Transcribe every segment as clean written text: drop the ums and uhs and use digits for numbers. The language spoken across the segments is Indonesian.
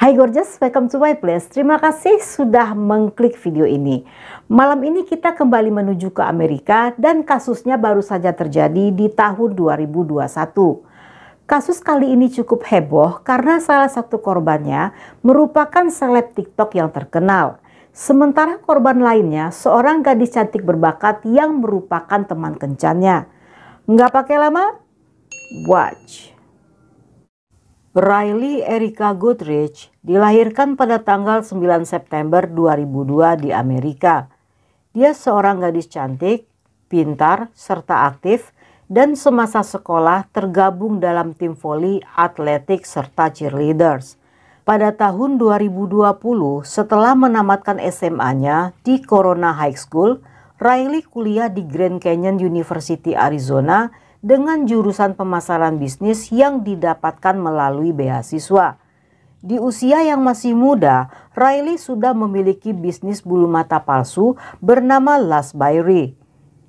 Hai gorgeous, welcome to my place. Terima kasih sudah mengklik video ini. Malam ini kita kembali menuju ke Amerika dan kasusnya baru saja terjadi di tahun 2021. Kasus kali ini cukup heboh karena salah satu korbannya merupakan seleb TikTok yang terkenal. Sementara korban lainnya seorang gadis cantik berbakat yang merupakan teman kencannya. Nggak pakai lama, watch. Riley Erica Goodrich dilahirkan pada tanggal 9 September 2002 di Amerika. Dia seorang gadis cantik, pintar, serta aktif, dan semasa sekolah tergabung dalam tim voli, atletik, serta cheerleaders. Pada tahun 2020, setelah menamatkan SMA-nya di Corona High School, Riley kuliah di Grand Canyon University, Arizona, dengan jurusan pemasaran bisnis yang didapatkan melalui beasiswa. Di usia yang masih muda, Riley sudah memiliki bisnis bulu mata palsu bernama Last Berry.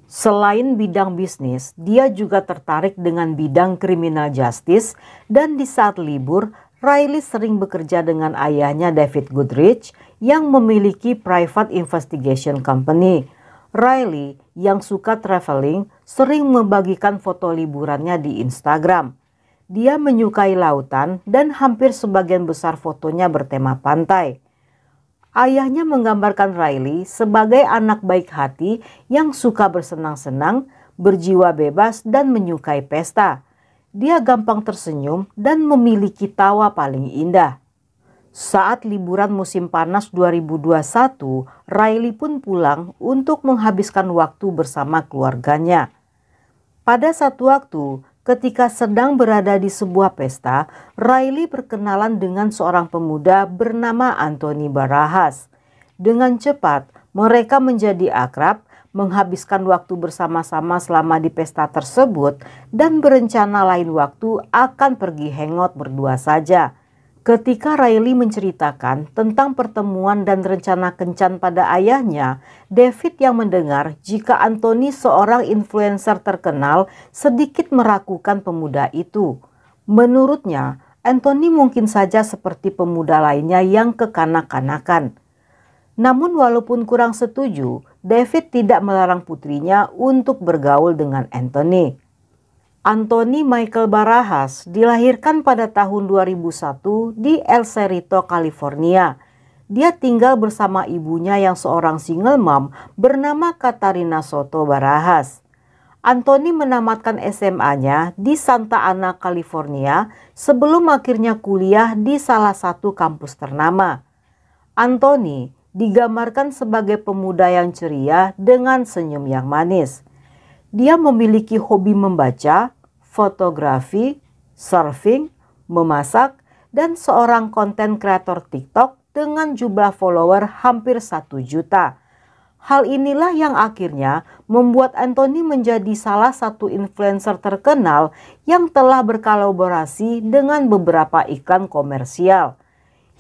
Selain bidang bisnis, dia juga tertarik dengan bidang criminal justice dan di saat libur, Riley sering bekerja dengan ayahnya David Goodrich yang memiliki private investigation company. Riley yang suka traveling sering membagikan foto liburannya di Instagram. Dia menyukai lautan dan hampir sebagian besar fotonya bertema pantai. Ayahnya menggambarkan Riley sebagai anak baik hati yang suka bersenang-senang, berjiwa bebas dan menyukai pesta. Dia gampang tersenyum dan memiliki tawa paling indah. Saat liburan musim panas 2021, Riley pun pulang untuk menghabiskan waktu bersama keluarganya. Pada satu waktu, ketika sedang berada di sebuah pesta, Riley berkenalan dengan seorang pemuda bernama Anthony Barajas. Dengan cepat, mereka menjadi akrab, menghabiskan waktu bersama-sama selama di pesta tersebut, dan berencana lain waktu akan pergi hangout berdua saja. Ketika Riley menceritakan tentang pertemuan dan rencana kencan pada ayahnya, David yang mendengar jika Anthony seorang influencer terkenal sedikit meragukan pemuda itu. Menurutnya, Anthony mungkin saja seperti pemuda lainnya yang kekanak-kanakan. Namun walaupun kurang setuju, David tidak melarang putrinya untuk bergaul dengan Anthony. Anthony Michael Barajas dilahirkan pada tahun 2001 di El Cerrito, California. Dia tinggal bersama ibunya yang seorang single mom bernama Katarina Soto Barajas. Anthony menamatkan SMA-nya di Santa Ana, California sebelum akhirnya kuliah di salah satu kampus ternama. Anthony digambarkan sebagai pemuda yang ceria dengan senyum yang manis. Dia memiliki hobi membaca, fotografi, surfing, memasak, dan seorang konten kreator TikTok dengan jumlah follower hampir 1 juta. Hal inilah yang akhirnya membuat Anthony menjadi salah satu influencer terkenal yang telah berkolaborasi dengan beberapa iklan komersial.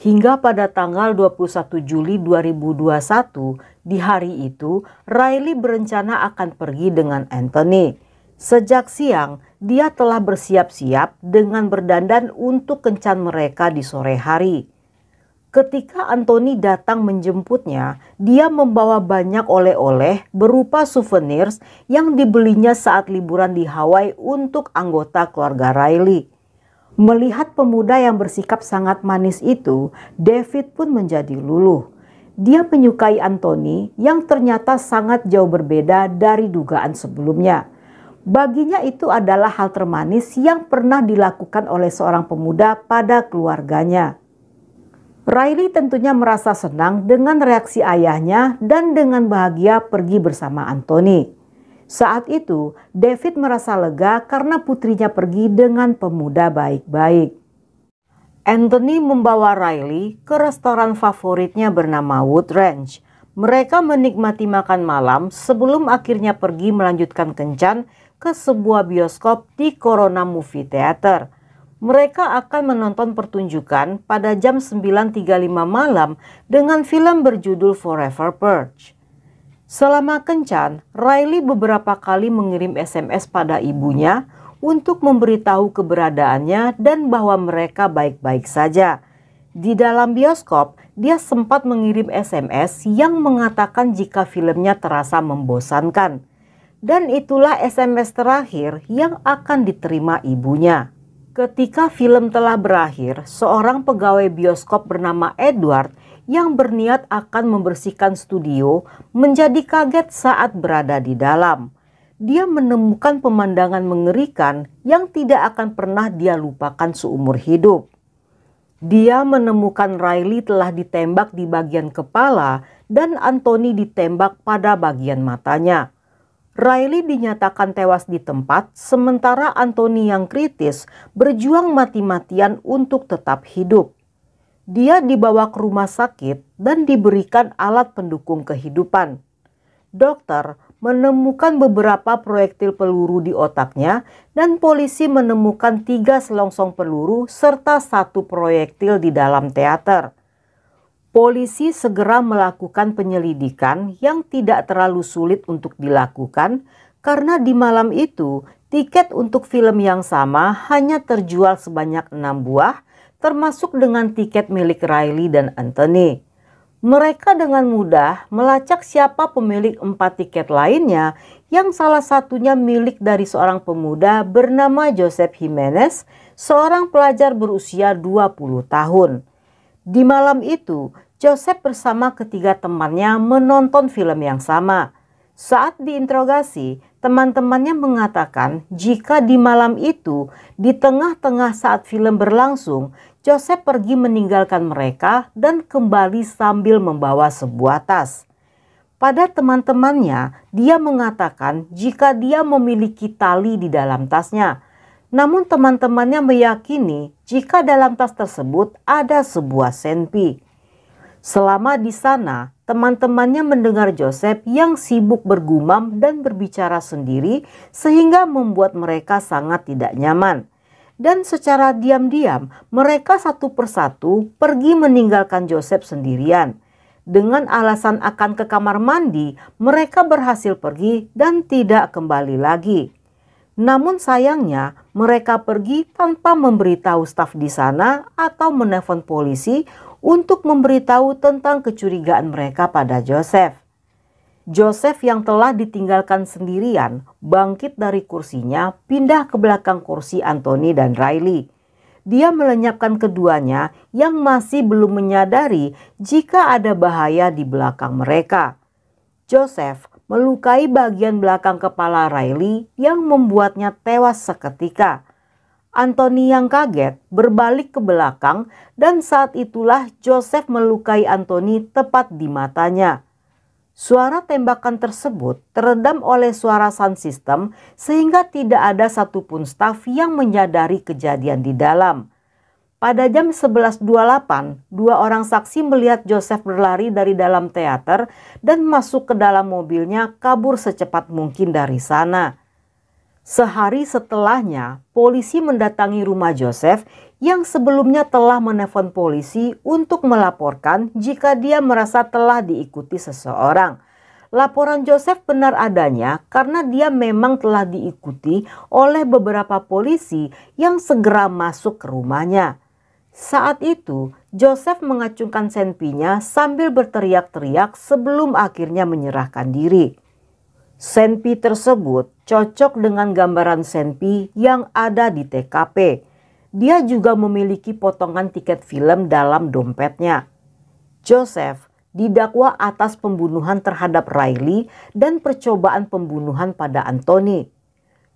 Hingga pada tanggal 21 Juli 2021, di hari itu, Riley berencana akan pergi dengan Anthony. Sejak siang, dia telah bersiap-siap dengan berdandan untuk kencan mereka di sore hari. Ketika Anthony datang menjemputnya, dia membawa banyak oleh-oleh berupa souvenirs yang dibelinya saat liburan di Hawaii untuk anggota keluarga Riley. Melihat pemuda yang bersikap sangat manis itu, David pun menjadi luluh. Dia menyukai Anthony yang ternyata sangat jauh berbeda dari dugaan sebelumnya. Baginya itu adalah hal termanis yang pernah dilakukan oleh seorang pemuda pada keluarganya. Riley tentunya merasa senang dengan reaksi ayahnya dan dengan bahagia pergi bersama Anthony. Saat itu, David merasa lega karena putrinya pergi dengan pemuda baik-baik. Anthony membawa Riley ke restoran favoritnya bernama Wood Ranch. Mereka menikmati makan malam sebelum akhirnya pergi melanjutkan kencan ke sebuah bioskop di Corona Movie Theater. Mereka akan menonton pertunjukan pada jam 9.35 malam dengan film berjudul Forever Purge. Selama kencan, Riley beberapa kali mengirim SMS pada ibunya untuk memberitahu keberadaannya dan bahwa mereka baik-baik saja. Di dalam bioskop, dia sempat mengirim SMS yang mengatakan jika filmnya terasa membosankan. Dan itulah SMS terakhir yang akan diterima ibunya. Ketika film telah berakhir, seorang pegawai bioskop bernama Edward yang berniat akan membersihkan studio menjadi kaget saat berada di dalam. Dia menemukan pemandangan mengerikan yang tidak akan pernah dia lupakan seumur hidup. Dia menemukan Riley telah ditembak di bagian kepala dan Anthony ditembak pada bagian matanya. Riley dinyatakan tewas di tempat, sementara Anthony yang kritis berjuang mati-matian untuk tetap hidup. Dia dibawa ke rumah sakit dan diberikan alat pendukung kehidupan. Dokter menemukan beberapa proyektil peluru di otaknya dan polisi menemukan 3 selongsong peluru serta 1 proyektil di dalam teater. Polisi segera melakukan penyelidikan yang tidak terlalu sulit untuk dilakukan karena di malam itu tiket untuk film yang sama hanya terjual sebanyak 6 buah termasuk dengan tiket milik Riley dan Anthony. Mereka dengan mudah melacak siapa pemilik 4 tiket lainnya yang salah satunya milik dari seorang pemuda bernama Joseph Jimenez, seorang pelajar berusia 20 tahun. Di malam itu, Joseph bersama ketiga temannya menonton film yang sama. Saat diinterogasi, teman-temannya mengatakan jika di malam itu, di tengah-tengah saat film berlangsung, Joseph pergi meninggalkan mereka dan kembali sambil membawa sebuah tas. Pada teman-temannya, dia mengatakan jika dia memiliki tali di dalam tasnya. Namun teman-temannya meyakini jika dalam tas tersebut ada sebuah senpi. Selama di sana, teman-temannya mendengar Joseph yang sibuk bergumam dan berbicara sendiri sehingga membuat mereka sangat tidak nyaman. Dan secara diam-diam mereka satu persatu pergi meninggalkan Joseph sendirian. Dengan alasan akan ke kamar mandi, mereka berhasil pergi dan tidak kembali lagi. Namun sayangnya mereka pergi tanpa memberitahu staf di sana atau menelpon polisi untuk memberitahu tentang kecurigaan mereka pada Joseph. Joseph yang telah ditinggalkan sendirian bangkit dari kursinya, pindah ke belakang kursi Anthony dan Riley. Dia melenyapkan keduanya yang masih belum menyadari jika ada bahaya di belakang mereka. Joseph melukai bagian belakang kepala Riley yang membuatnya tewas seketika. Anthony yang kaget berbalik ke belakang dan saat itulah Joseph melukai Anthony tepat di matanya. Suara tembakan tersebut teredam oleh suara sound system sehingga tidak ada satupun staf yang menyadari kejadian di dalam. Pada jam 11.28, 2 orang saksi melihat Joseph berlari dari dalam teater dan masuk ke dalam mobilnya kabur secepat mungkin dari sana. Sehari setelahnya, polisi mendatangi rumah Joseph yang sebelumnya telah menelpon polisi untuk melaporkan jika dia merasa telah diikuti seseorang. Laporan Joseph benar adanya karena dia memang telah diikuti oleh beberapa polisi yang segera masuk ke rumahnya. Saat itu, Joseph mengacungkan senpinya sambil berteriak-teriak sebelum akhirnya menyerahkan diri. Senpi tersebut cocok dengan gambaran senpi yang ada di TKP. Dia juga memiliki potongan tiket film dalam dompetnya. Joseph didakwa atas pembunuhan terhadap Riley dan percobaan pembunuhan pada Anthony.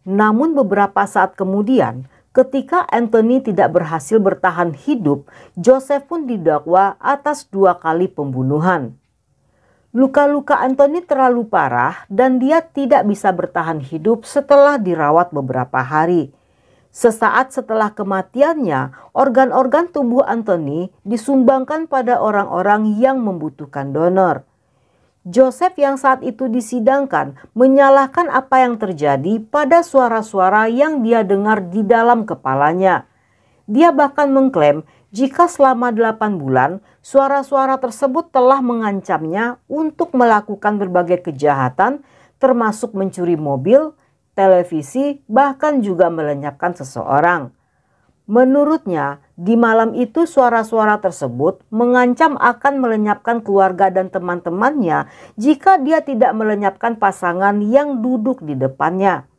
Namun beberapa saat kemudian, Ketika Anthony tidak berhasil bertahan hidup, Joseph pun didakwa atas 2 kali pembunuhan. Luka-luka Anthony terlalu parah dan dia tidak bisa bertahan hidup setelah dirawat beberapa hari. Sesaat setelah kematiannya, organ-organ tubuh Anthony disumbangkan pada orang-orang yang membutuhkan donor. Joseph yang saat itu disidangkan menyalahkan apa yang terjadi pada suara-suara yang dia dengar di dalam kepalanya. Dia bahkan mengklaim jika selama 8 bulan suara-suara tersebut telah mengancamnya untuk melakukan berbagai kejahatan termasuk mencuri mobil, televisi, bahkan juga melenyapkan seseorang. Menurutnya, di malam itu suara-suara tersebut mengancam akan melenyapkan keluarga dan teman-temannya jika dia tidak melenyapkan pasangan yang duduk di depannya.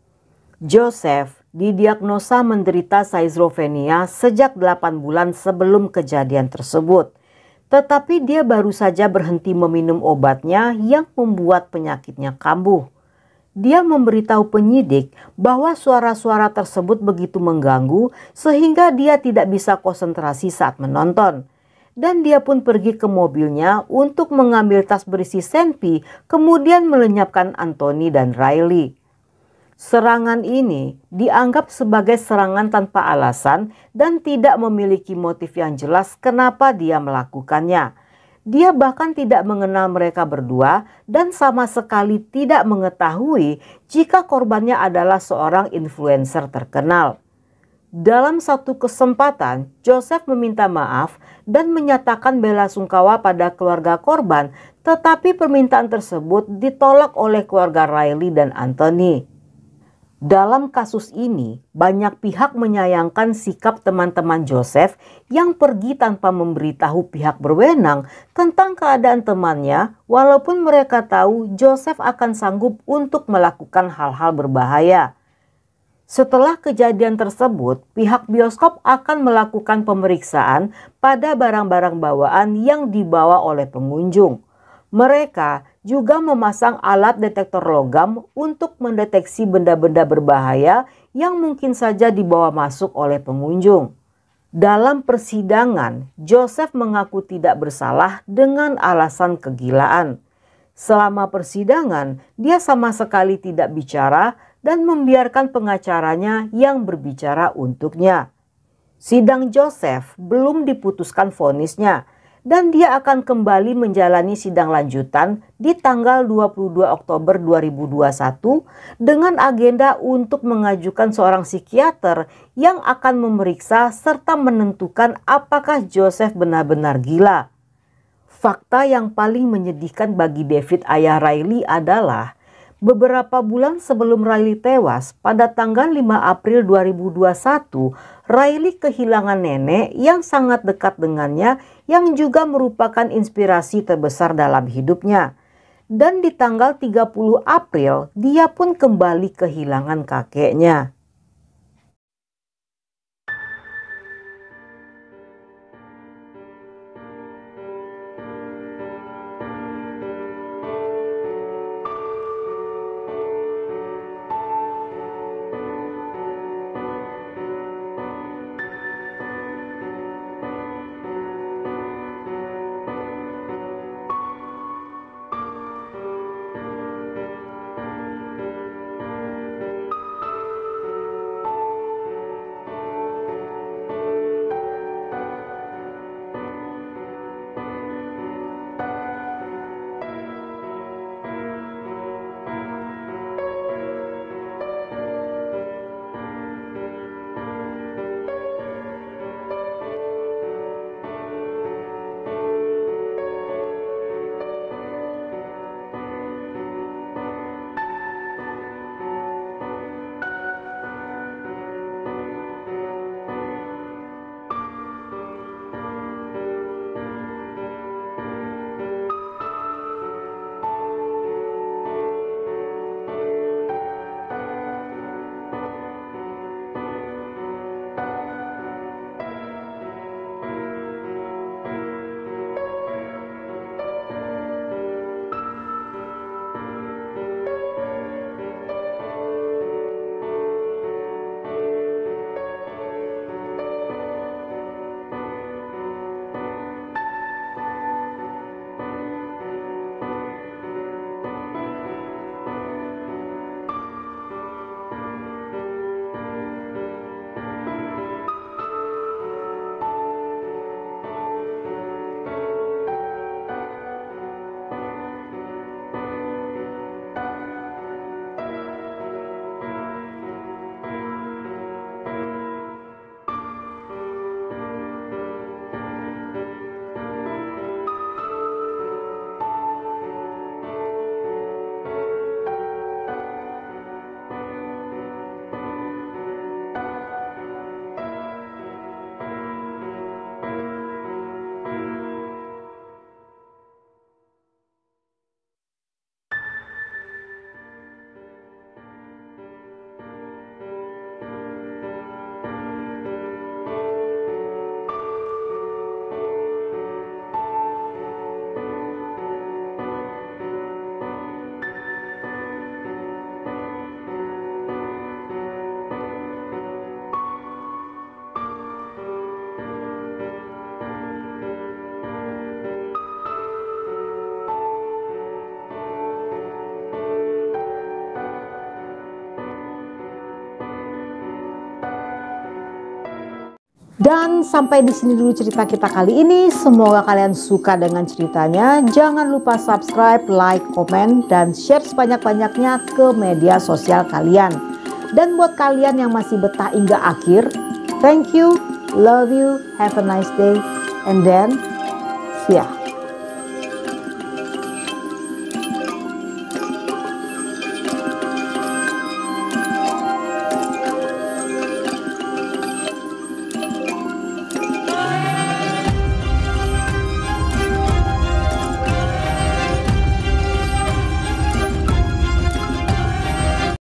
Joseph didiagnosa menderita schizofrenia sejak 8 bulan sebelum kejadian tersebut. Tetapi dia baru saja berhenti meminum obatnya yang membuat penyakitnya kambuh. Dia memberitahu penyidik bahwa suara-suara tersebut begitu mengganggu sehingga dia tidak bisa konsentrasi saat menonton. Dan dia pun pergi ke mobilnya untuk mengambil tas berisi senpi, kemudian melenyapkan Anthony dan Riley. Serangan ini dianggap sebagai serangan tanpa alasan dan tidak memiliki motif yang jelas kenapa dia melakukannya. Dia bahkan tidak mengenal mereka berdua dan sama sekali tidak mengetahui jika korbannya adalah seorang influencer terkenal. Dalam satu kesempatan, Joseph meminta maaf dan menyatakan bela sungkawa pada keluarga korban, tetapi permintaan tersebut ditolak oleh keluarga Riley dan Anthony. Dalam kasus ini, banyak pihak menyayangkan sikap teman-teman Joseph yang pergi tanpa memberitahu pihak berwenang tentang keadaan temannya, walaupun mereka tahu Joseph akan sanggup untuk melakukan hal-hal berbahaya. Setelah kejadian tersebut, pihak bioskop akan melakukan pemeriksaan pada barang-barang bawaan yang dibawa oleh pengunjung. Mereka juga memasang alat detektor logam untuk mendeteksi benda-benda berbahaya yang mungkin saja dibawa masuk oleh pengunjung. Dalam persidangan, Joseph mengaku tidak bersalah dengan alasan kegilaan. Selama persidangan, dia sama sekali tidak bicara dan membiarkan pengacaranya yang berbicara untuknya. Sidang Joseph belum diputuskan vonisnya, dan dia akan kembali menjalani sidang lanjutan di tanggal 22 Oktober 2021 dengan agenda untuk mengajukan seorang psikiater yang akan memeriksa serta menentukan apakah Joseph benar-benar gila. Fakta yang paling menyedihkan bagi David ayah Riley adalah beberapa bulan sebelum Riley tewas pada tanggal 5 April 2021, Riley kehilangan nenek yang sangat dekat dengannya yang juga merupakan inspirasi terbesar dalam hidupnya. Dan di tanggal 30 April, dia pun kembali kehilangan kakeknya. Dan sampai di sini dulu cerita kita kali ini. Semoga kalian suka dengan ceritanya. Jangan lupa subscribe, like, komen, dan share sebanyak-banyaknya ke media sosial kalian. Dan buat kalian yang masih betah hingga akhir, thank you, love you, have a nice day, and then see ya.